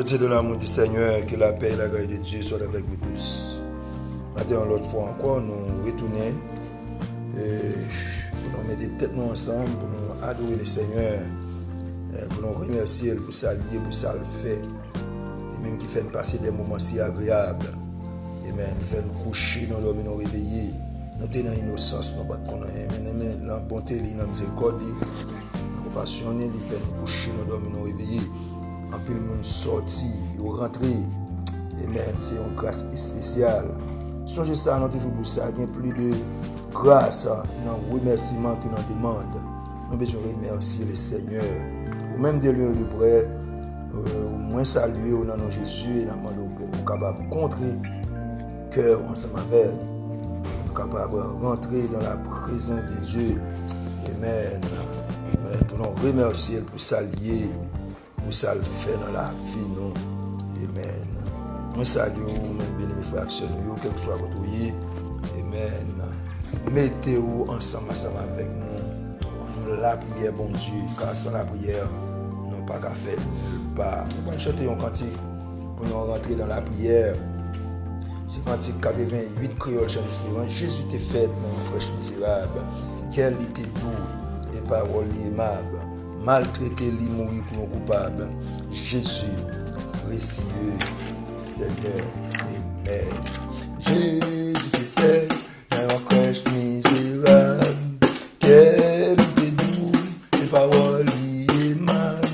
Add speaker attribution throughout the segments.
Speaker 1: Côté de l'amour du Seigneur, que la paix et la grâce de Dieu soient avec vous tous. Maintenant, l'autre fois encore, nous retournons pour nous mettre tête nous ensemble, pour nous adorer le Seigneur, pour nous remercier pour ça lié, pour ça le fait. Et même qui fait nous passer des moments si agréables. Et même qui fait nous coucher, nous dormir, nous réveiller. Nous sommes dans l'innocence, nous ne sommes pas dans la bonté, dans la miséricorde, la compassion, nous fait nous coucher, nous dormir, nous réveiller. En plus, nous sortir, nous rentrer. Amen. C'est une grâce spéciale. Songez ça, nous toujours pour ça. Il y a plus de grâce dans le remerciement que nous demandons. Nous devons remercier le Seigneur. Ou même de lieu de près, au moins saluer au nom de Jésus et dans le monde pour capable de contrer cœur ensemble avec. Capable de rentrer dans la présence de Dieu. Amen. Pour nous remercier, pour s'allier. Pour ça le fait dans la vie, nous. Amen. Nous saluons, même bien mes frères et quel que soit votre vie. Amen. Mettez-vous ensemble avec nous. La prière, bon Dieu, car sans la prière, nous n'avons pas qu'à faire nulle part. Nous allons chanter un cantique pour nous rentrer dans la prière. C'est cantique 88, créole chant d'espérance. Jésus t'est fait dans une fraîche misérable. Quel était doux, les paroles aimables. Maltraité, li mourir pour nos coupables. Jésus, précieux Seigneur. Amen. Jésus te fait dans une crèche misérable. Quel était doux, les paroles aimables.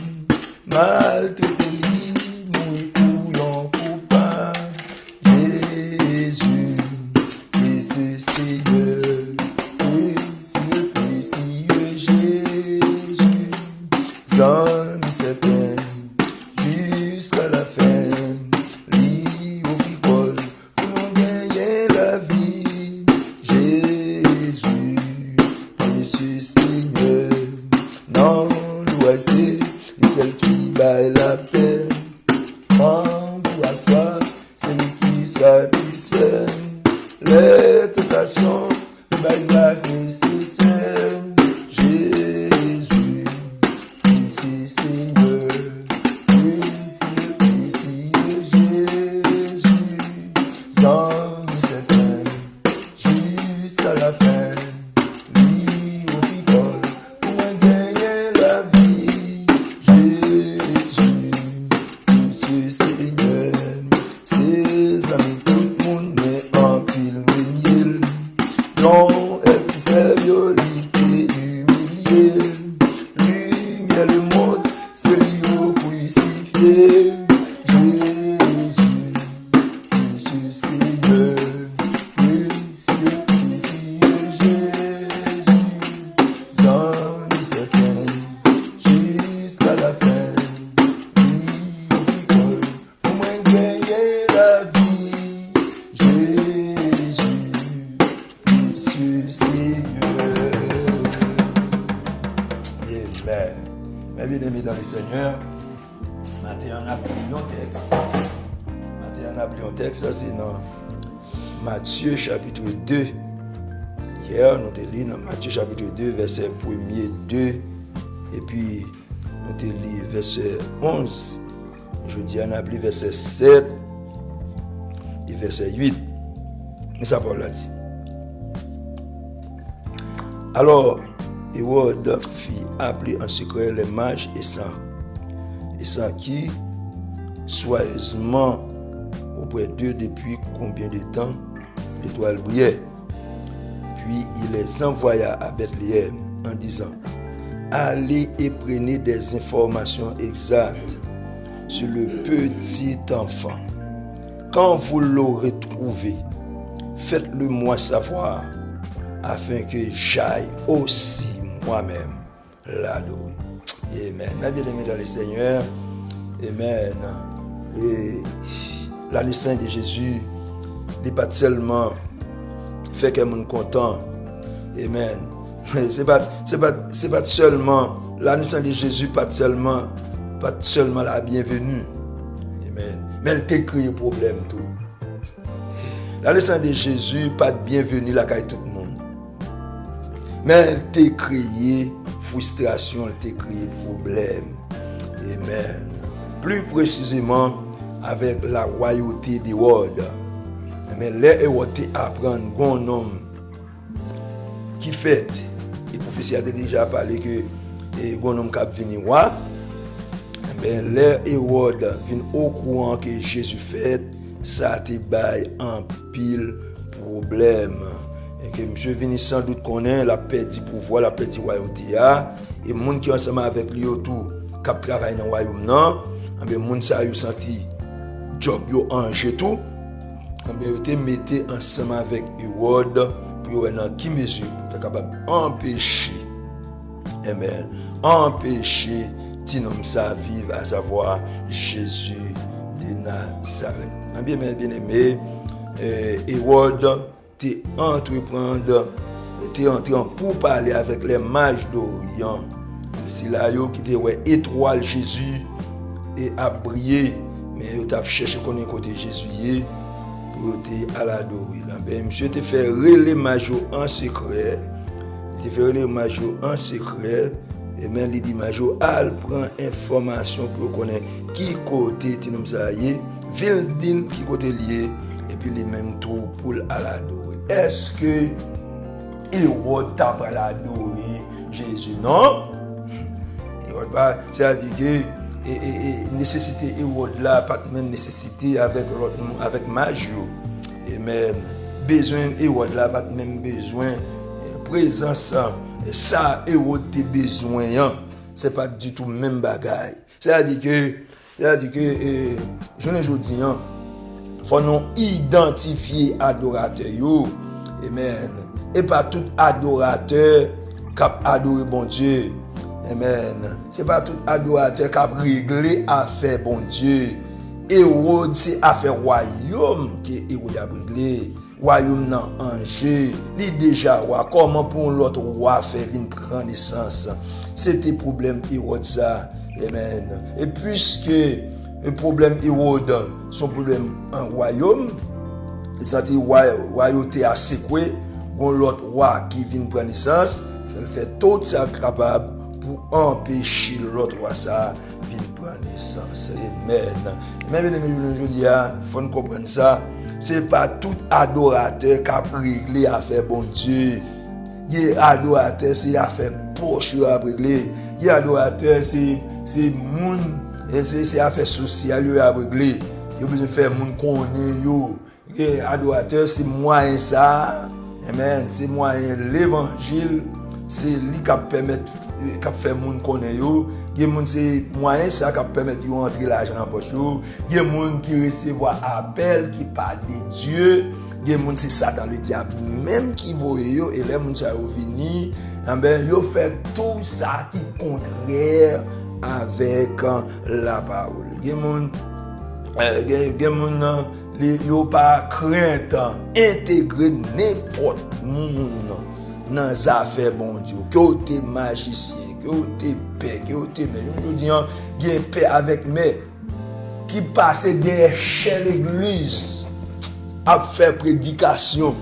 Speaker 1: Maltraité, li mourir pour nos coupables. Jésus, précieux Seigneur. Ses peines jusqu'à la fin, lit au fricole pour nous gagner la vie. Jésus, précieux Seigneur, non l'oisier, c'est celle qui baille la paix. Prends pour asseoir, c'est lui qui satisfait les tentations, le bail grâce nécessaire. C'est dans Matthieu chapitre 2. Hier, nous avons lu dans Matthieu chapitre 2, verset 1er 2. Et puis, nous avons lu verset 11. Jeudi, on a lu verset 7 et verset 8. Mais ça va là dit. Alors, Hérode fit appeler en secret les mages et sans qui, soigneusement, auprès d'eux depuis combien de temps l'étoile brillait. Puis il les envoya à Bethléem en disant: allez et prenez des informations exactes sur le petit enfant. Quand vous l'aurez trouvé, faites-le moi savoir, afin que j'aille aussi moi-même l'adorer. Amen. Bien-aimés dans le Seigneur. Amen. Et la naissance de Jésus n'est pas seulement fait que nous content. Amen. C'est pas seulement la naissance de Jésus, pas seulement la bienvenue. Amen. Mais elle t'a créé problème tout. La naissance de Jésus, pas de bienvenue là avec tout le monde. Mais elle t'a créé frustration, elle t'a créé problème. Amen. plus précisément avec la royauté d'Hérode. Mais les Hérode apprennent qu'on homme qui fait, et le prophétie a déjà parlé que un homme qui a venu roi. Mais les Hérode viennent au courant que Jésus fait, ça te baille en pile problème. Et que monsieur venu sans doute connaît la paix du pouvoir, la paix du royauté. Et les gens qui sont ensemble avec lui autour, qui travaillent dans le royaume, les gens qui ont senti job yo ange tout. Ils mettaient ensemble avec Hérode pour voir dans quelle mesure ils sont capables d'empêcher, empêcher Tinom ça vivre, à savoir Jésus de Nazareth. Bien aimé, Hérode t'es entré pour parler avec les mages d'Orient. C'est là qui était étoile Jésus et a brillé, mais il a cherché qu'on ait côté Jésus pour te l'adorer. Monsieur te fait relais major en secret. Il fait relais major en secret. Et même il dit major, elle prend information pour connaître qui côté Tinom ça y ville din qui côté lié et puis les mêmes tout pour l'adorer. Est-ce que Hérode t'a pas l'adorer Jésus? Non. Hérode pas, c'est-à-dire que nécessité Hérode là pas même nécessité avec l'autre avec major. Et même besoin Hérode là pas même besoin présence. Et ça, Hérode a besoin, c'est pas du tout même bagaille. C'est-à-dire que je ne dis pas, il faut nous identifier adorateur. Amen. Et pas tout adorateur qui adore bon Dieu. Amen. C'est pas tout adorateur qui a réglé affaire bon Dieu. Hérode, c'est affaire royaume que Hérode a réglé. Royaume nan ange, li déjà roi, comment pour l'autre roi faire une prendre naissance? C'était problème Hérode ça. Amen. Et puisque le problème Hérode, son problème un royaume, c'est-à-dire royauté à secouer, l'autre roi qui vient prendre naissance, il fait tout ça capable pour empêcher l'autre roi ça vient prendre naissance. Amen. Même je dis, il faut comprendre ça. C'est pas tout adorateur qui a réglé affaire bon Dieu. Il adorateur c'est affaire poche à régler. Il adorateur c'est moun et c'est affaire sociale à régler. Il besoin faire moun connaît yo. Il adorateur c'est moyen ça. Amen, c'est moyen l'évangile, c'est lui qui permet qui fait moun connaît yo. Il y a moun c'est moyen ça qui permet de rentrer l'argent dans poche yo. Il y a moun qui recevoir appel qui parle de Dieu. Il y a moun c'est Satan le diable même qui voit yo et les moun ça vini, ben yo fait tout ça qui contraire avec la parole. Il y a moun yo pas crainte intégrer n'importe moun dans les affaires bon Dieu, que tu es magicien, que tu es paix, que tu es mais nous disons il y a paix avec mais qui passe derrière chez l'église à faire prédication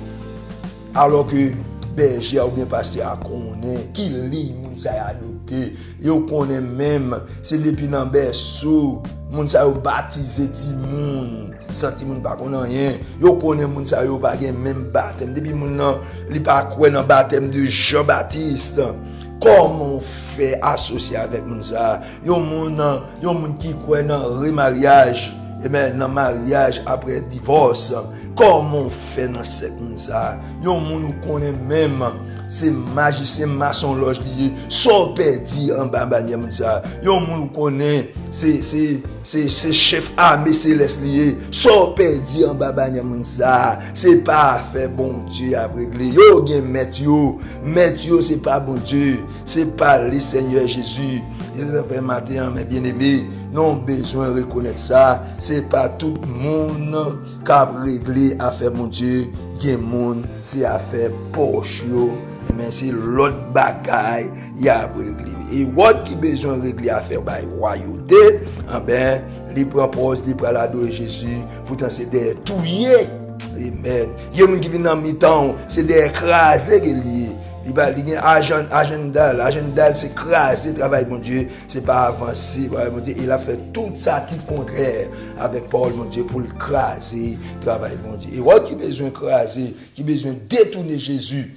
Speaker 1: alors que berger ou bien pasteur connaît qui lit moun ça adopté yo connaît même c'est depuis dans berceau moun ça yo baptisé ti moun senti moun pas connait rien yo connaît moun ça yo pas gen même baptême depuis moun nan li pas croire dans baptême de Jean-Baptiste. Comment on fait associer avec moun ça yo moun qui croit dans remariage et même dans mariage après divorce. Comment on fait dans cette moun ça yon moun nous connaît même c'est magicien maçon loge lié so perdu en bas moun ça yon moun nous connaît c'est chef armée céleste lié so perdu en bas moun ça c'est pas fait bon Dieu a régler yo gen maître yo c'est pas bon Dieu c'est pas le Seigneur Jésus. Et ça fait matin mes bien-aimés non besoin de reconnaître ça c'est pas tout le monde qui a réglé affaire mon Dieu gen monde c'est affaire poche yo mais c'est l'autre bagaille y a réglé et what qui besoin de régler affaire by royauté ben il propose il pour l'adorer Jésus pourtant c'est des touyer amen y a monde qui vient dans mi-temps c'est des écraser que lié il a agenda. L'agenda, c'est craser le travail, mon Dieu. C'est pas avancer, mon Dieu. Il a fait tout ça qui est contraire avec Paul, mon Dieu, pour le craser le travail, mon Dieu. Et moi qui besoin de craser, qui besoin de détourner Jésus,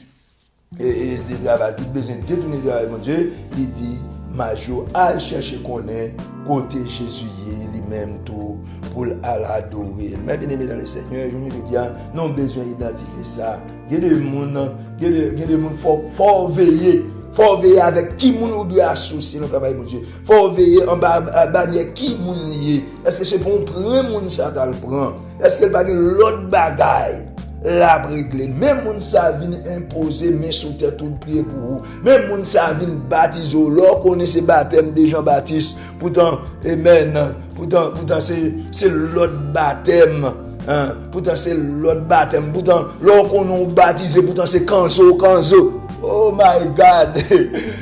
Speaker 1: et qui besoin de détourner le travail, mon Dieu, il dit, Majo, al chercher qu'on est côté Jésus, lui-même tout, pour l'adorer. Mais bien aimé dans le Seigneur, je veux dire, non besoin d'identifier ça. Il y a des gens, faut veiller. Faut veiller avec qui nous doit associer notre travail, mon Dieu. Faut veiller en bannière qui nous lié. Est-ce que c'est pour un premier monde ça qu'elle prend? Est-ce qu'elle va l'autre bagaille? La réglé. Même moun sa vin imposer mais sous tête tout prier pour vous. Même moun sa vin baptiser lors connaissez baptême de Jean-Baptiste. Pourtant amen. Pourtant c'est l'autre baptême. Hein? Pourtant c'est l'autre baptême. Pourtant lors qu'on nous baptisé pourtant c'est Kanzo. Oh my God.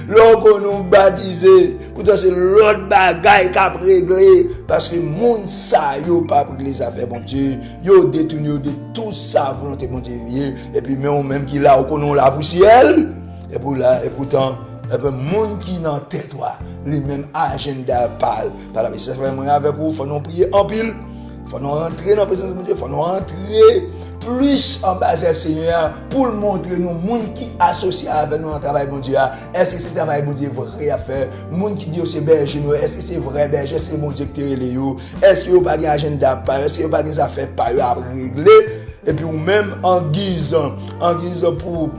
Speaker 1: Lors qu'on nous baptisé pourtant c'est l'autre bagaille qu'a réglé parce que moun sa yo pas pour les affaires bon Dieu yo détourné de tout ça volonté bon Dieu et puis même qui là qu'on nous la pour ciel et pour là et pourtant et puis moun qui dans tête toi les mêmes agenda parle par la c'est vraiment avec vous faut nous prier en pile faut nous rentrer dans la présence de Dieu faut nous rentrer plus en bas du Seigneur pour montrer nous monde qui associé avec nous en travail bon Dieu. Est-ce que c'est travail bon Dieu vrai à faire? Monde qui dit c'est berger nous, est-ce que c'est vrai berger c'est bon Dieu qui les yo? Est-ce que vous pas un agenda par est-ce que vous pas des affaires par à régler et puis ou même en guise pour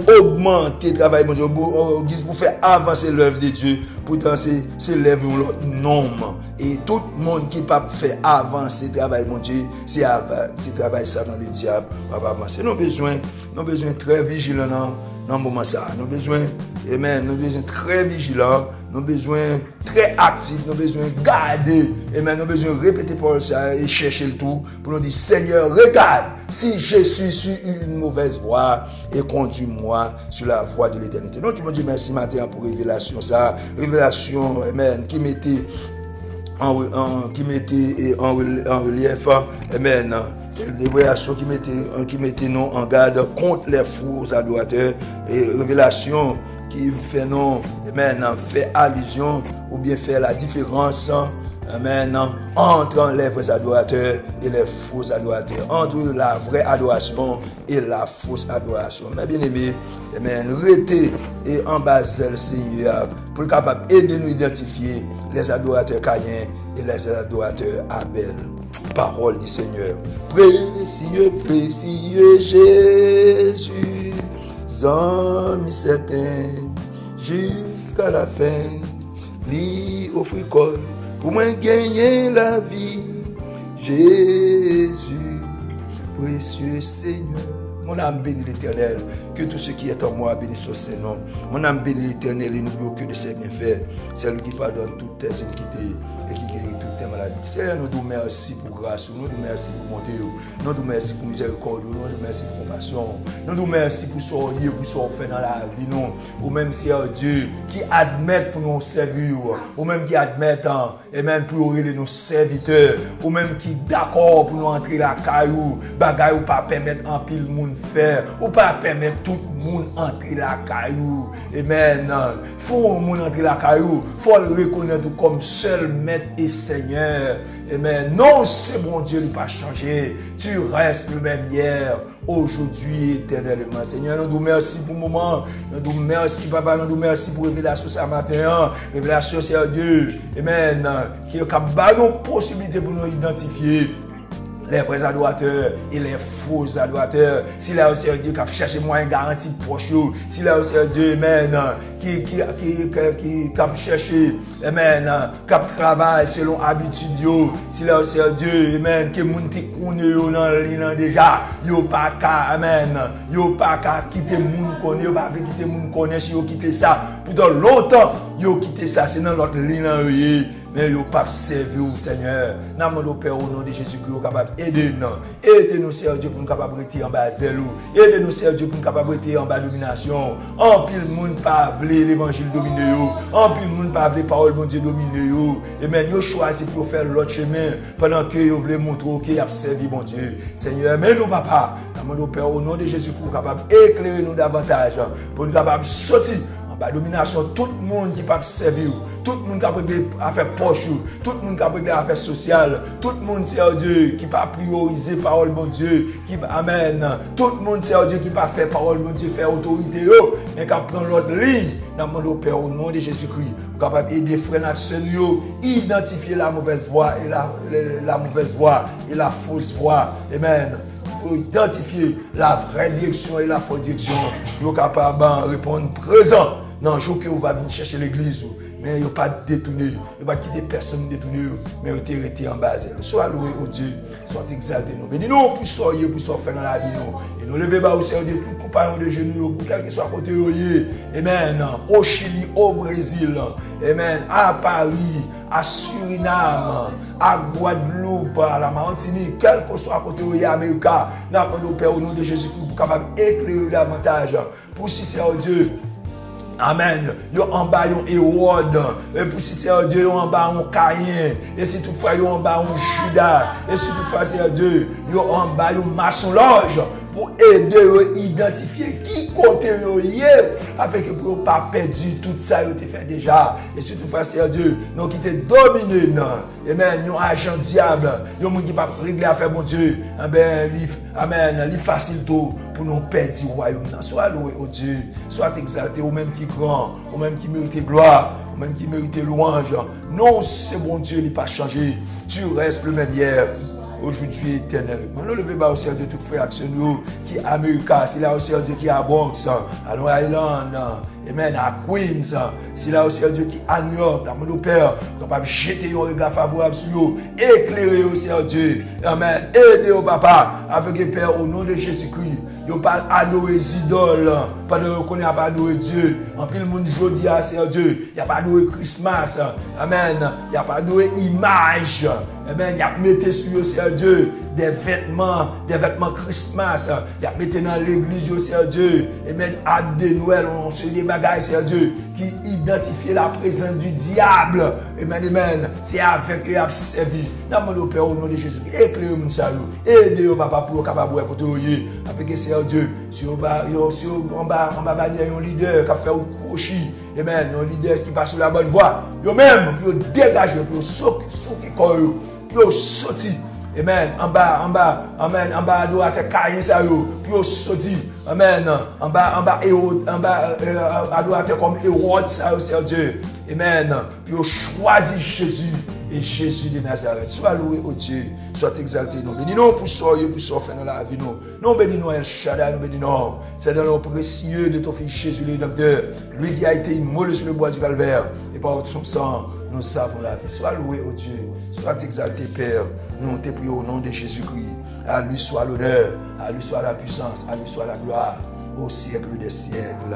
Speaker 1: augmenter le travail bon Dieu, pour faire avancer l'œuvre de Dieu, pourtant c'est l'œuvre l'autre nombre. Et tout le monde qui peut faire avancer le travail bon Dieu, c'est travail ça dans le diable. Nous avons besoin très vigilants dans le moment ça. Nous avons besoin très vigilants, nous avons besoin très actifs, nous avons besoin garder, nous avons besoin répéter pour ça et chercher le tout pour nous dire Seigneur, regarde si je suis sur une mauvaise voie et conduis-moi sur la voie de l'éternité. Donc, tu me dis merci matin pour révélation ça, révélation, amen, qui mettait en relief, amen. Des révélations qui mettaient nous en garde contre les faux adorateurs et révélations qui fait non, amen, fait allusion ou bien fait la différence, amen, entre les vrais adorateurs et les faux adorateurs, entre la vraie adoration et la fausse adoration. Mais bien aimé, amen, restez et en bas le Seigneur pour capable aider nous identifier les adorateurs Caïn et les adorateurs Abel. Parole du Seigneur. Précieux Jésus, ami certain, jusqu'à la fin, lui offre quoi pour moi gagner la vie. Jésus, précieux Seigneur. Mon âme bénit l'Éternel, que tout ce qui est en moi bénisse son nom. Mon âme bénit l'Éternel et n'oublie que de ses bienfaits. C'est lui qui pardonne toutes tes iniquités et qui guérit toutes tes maladies. Seigneur, nous nous merci pour grâce, nous nous merci pour bonté, nous nous merci pour miséricorde, nous nous merci pour compassion, nous nous merci pour sourire, pour ce fait dans la vie, nous. Ou même Seigneur Dieu, qui admet pour nous servir, ou même qui admet, et même pour nos serviteurs, ou même qui d'accord pour nous entrer la caillou, bagaille ou pas permettre en pile monde faire, ou pas permettre tout le monde entrer la caillou. Amen. Faut le monde entrer la caillou, faut le reconnaître comme seul maître et Seigneur. Amen. Non, c'est bon Dieu ne pas changer. Tu restes le même hier, aujourd'hui, éternellement. Seigneur, nous nous merci pour le moment. Nous nous merci, Papa. Nous nous merci pour révélation ce matin. Révélation, c'est Dieu. Amen. Qui a nos possibilités pour nous identifier les vrais adorateurs et les faux adorateurs. Si là aussi Dieu qui a cherché moyen garanti proche, si là aussi Dieu, amen, qui a cherché, amen, qui travaille selon habitude, si là aussi Dieu, amen, qui moun ti connaît dans l'île déjà, yo pas qu'à, amen, yo pas qu'à quitter moun connaît, yo pas quitter moun connaît si yo quitter ça, pendant longtemps, yo quitter ça, c'est dans l'autre ligne, mais yo pas servir au Seigneur. N'a demandé au Père au nom de Jésus-Christ capable aider nous. Aidez-nous Seigneur Dieu pour nous capable rester en bas zèle. Aidez-nous Seigneur Dieu pour nous capable rester en bas domination. En pile monde pas vle l'évangile dominer yo. En pile monde pas vle parole bon Dieu dominer yo. Et men yo choisi pour faire l'autre chemin pendant que yo voulez montrer que y a servi bon Dieu. Seigneur, mais nous papa, n'a demandé au Père au nom de Jésus pour capable éclairer nous davantage pour nous capable sortir en domination, tout le monde qui peut servir, tout le monde qui peut faire poche, tout le monde qui peut faire social, tout le monde c'est Dieu qui peut prioriser parole bon Dieu, qui amen, tout le monde c'est Dieu qui peut faire parole bon Dieu, faire autorité, mais qui prend l'autre ligne. Dans mon Père au nom de Jésus-Christ, capable d'aider frères nationaux, identifier la mauvaise voie et la mauvaise voie et la fausse voie. Amen. Pour identifier la vraie direction et la fausse direction, nous sommes capables de répondre présent. Non, je que vous va venir chercher l'église, mais vous pas détourné, vous pas quitter personne détourné, mais vous êtes resté en bas. Soit loué au Dieu, soit exalté nous. Bénis-nous pour soyez pour faire dans la vie nous. Et nous lever bas au Seigneur Dieu, tout compagnon de genoux, pour quel que soit côté voyez. Amen. Au Chili, au Brésil, amen. À Paris, à Suriname, à Guadeloupe, à la Martinique, quel que soit côté voyez, Amérique, nous demandons au Père au nom de Jésus-Christ pour capable éclairer davantage. Pour si c'est Dieu. Amen. Yo en bas yon Hérode. Et pour si c'est Dieu, yo en bas yon Caïn. Et si toutefois yo en bas yon Judas. Et si toutefois c'est Dieu, yo en bas yon maçon loge. Pour aider à identifier qui côté yo yé. Afin que pour pas perdu tout ça yo te fait déjà. Et si toutefois c'est Dieu, non qui te dominé non. Amen. Yon agent diable. Yon moun qui pas régler affaire bon Dieu. Amen. Li facile tout pour nous perdre du royaume. Soit loué au Dieu. Soit exalté ou même qui grand, ou même qui mérite gloire, ou même qui mérite louange. Non, c'est bon Dieu, il n'a pas changé. Tu restes le même hier, aujourd'hui, éternellement. Nous levons bas au Seigneur de toutes frères actionnaires qui est Américain, c'est là au Seigneur Dieu qui est à Bronx, à Long Island, amen, à Queens, c'est là au Seigneur Dieu qui est à New York, dans mon Père, capable de jeter un regard favorable sur eux, éclairer au Seigneur Dieu, amen, aider au Papa, avec le Père au nom de Jésus-Christ. Yo pas adorer les idoles, pas de reconnaître pas adorer Dieu. En pile monde jodi à c'est Dieu. Y a pas adorer Christmas. Amen. Y a pas adorer image. Amen. Y a mettre sur c'est Dieu des vêtements Christmas. Y a mettre dans l'église c'est Dieu. Amen. À de Noël on se des bagages c'est Dieu qui identifie la présence du diable. Amen. Amen. C'est avec eux à servir. Dans mon Père au nom de Jésus. Éclaire mon salut. Aidez au papa pour capable pour te voyer avec c'est Dieu, si on va bannière un leader qui a fait un crochet, amen, un leader qui passe sur la bonne voie, yo même, yo dégagé, yo sauter corps, yo sorti, amen, en bas, amen, en bas, do à te cailler ça yo, yo sorti, amen, en bas, à do à te comme Hérode ça yo, c'est Dieu, amen, yo choisi Jésus. Et Jésus de Nazareth, soit loué au Dieu, soit exalté. Nous bénissons pour soyez, pour faire dans la vie. Nous bénissons El Shaddai, nous bénissons. C'est dans le précieux de ton fils Jésus le Rédempteur, lui qui a été immolé sur le bois du calvaire. Et par son sang, nous savons la vie. Soit loué au Dieu, soit exalté Père. Nous te prions au nom de Jésus-Christ. À lui soit l'honneur, à lui soit la puissance, à lui soit la gloire, au siècle des siècles.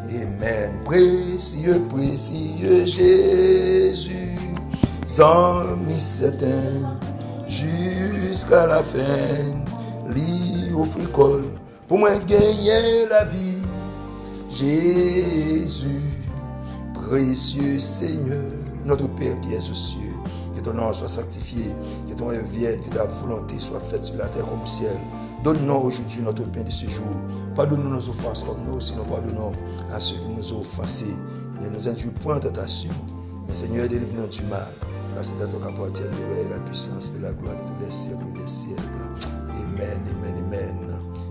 Speaker 1: Amen. Précieux, précieux Jésus. Sans mi-certain, jusqu'à la fin, lui offre col pour moi gagner la vie. Jésus, précieux Seigneur, notre Père qui est aux cieux, que ton nom soit sanctifié, que ton règne vienne, que ta volonté soit faite sur la terre comme au ciel. Donne-nous aujourd'hui notre pain de ce jour. Pardonne-nous nos offenses comme nous aussi nous pardonnons à ceux qui nous ont offensés. Ne nous induis point en tentation, mais Seigneur, délivre-nous du mal. Car c'est à toi qu'appartiennent la puissance et la gloire de tous les siècles des siècles. Amen, amen, amen.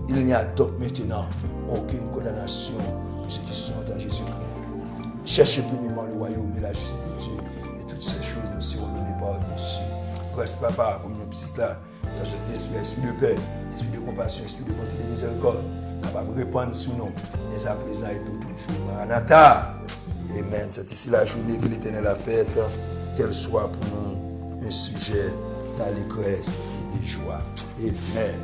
Speaker 1: Il n'y a donc maintenant aucune condamnation pour ceux qui sont dans Jésus-Christ. Cherchez premièrement le royaume et la justice de Dieu. Et toutes ces choses nous seront données par-dessus. Grâce Papa, comme nous puissions là, sagesse d'esprit, esprit de paix, esprit de compassion, esprit de bonté et de miséricorde, capable de répandre sur nous, dès à présent et pour toujours. Maranatha. Amen. C'est ici la journée que l'Éternel a faite. Qu'elle soit pour nous un sujet d'allégresse et de joie. Amen.